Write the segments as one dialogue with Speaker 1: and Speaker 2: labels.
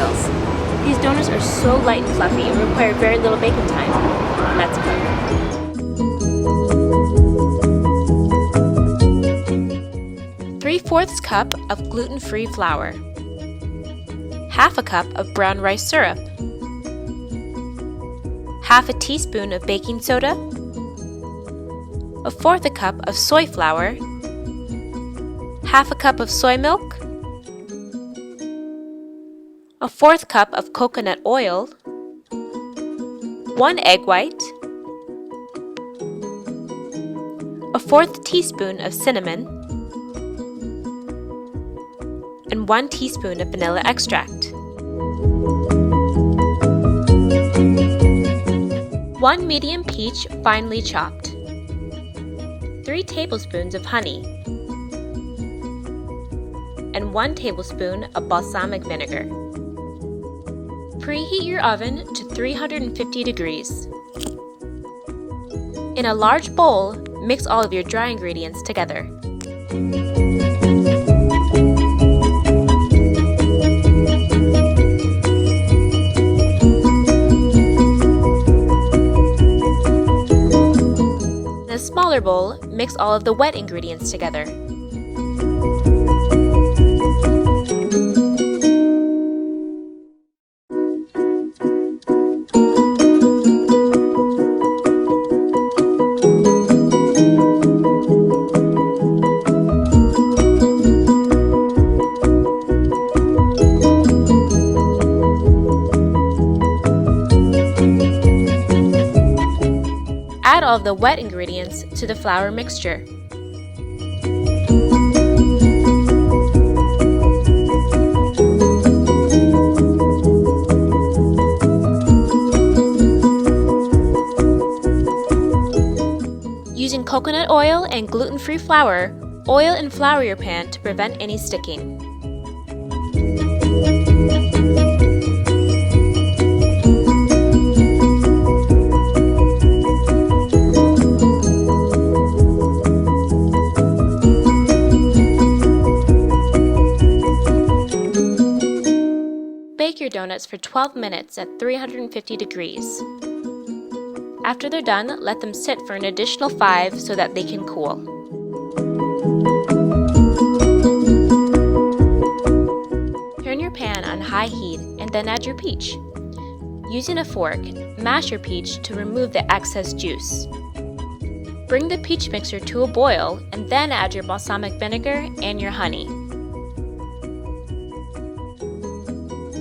Speaker 1: oils. These donuts are so light and fluffy and require very little baking time. Let's cook. 3/4 cup of gluten-free flour, 1/2 cup of brown rice syrup, 1/2 teaspoon of baking soda, 1/4 cup of soy flour, 1/2 cup of soy milk, 1/4 cup of coconut oil, 1 egg white, 1/4 teaspoon of cinnamon, and 1 teaspoon of vanilla extract. 1 medium peach finely chopped, 3 tablespoons of honey, and 1 tablespoon of balsamic vinegar. Preheat your oven to 350 degrees. In a large bowl, mix all of your dry ingredients together. In a smaller bowl, mix all of the wet ingredients together. Add all of the wet ingredients to the flour mixture. Using coconut oil and gluten-free flour, oil and flour your pan to prevent any sticking. Bake your donuts for 12 minutes at 350 degrees. After they're done, let them sit for an additional 5 so that they can cool. Turn your pan on high heat and then add your peach. Using a fork, mash your peach to remove the excess juice. Bring the peach mixture to a boil and then add your balsamic vinegar and your honey.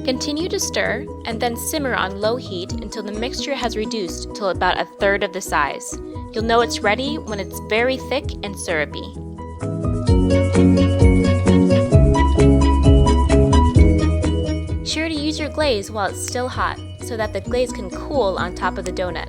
Speaker 1: Continue to stir and then simmer on low heat until the mixture has reduced to about 1/3 of the size. You'll know it's ready when it's very thick and syrupy. Sure to use your glaze while it's still hot so that the glaze can cool on top of the donut.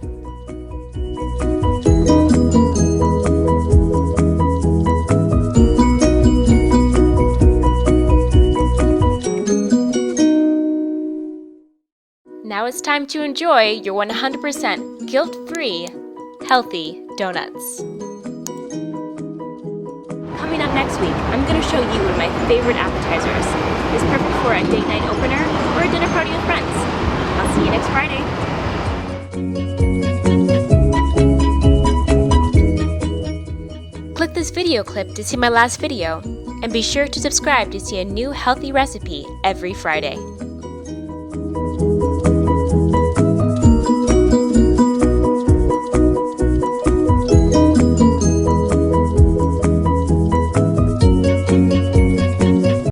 Speaker 1: Now it's time to enjoy your 100% guilt-free, healthy donuts. Coming up next week, I'm going to show you one of my favorite appetizers. It's perfect for a date night opener or a dinner party with friends. I'll see you next Friday. Click this video clip to see my last video, and be sure to subscribe to see a new healthy recipe every Friday.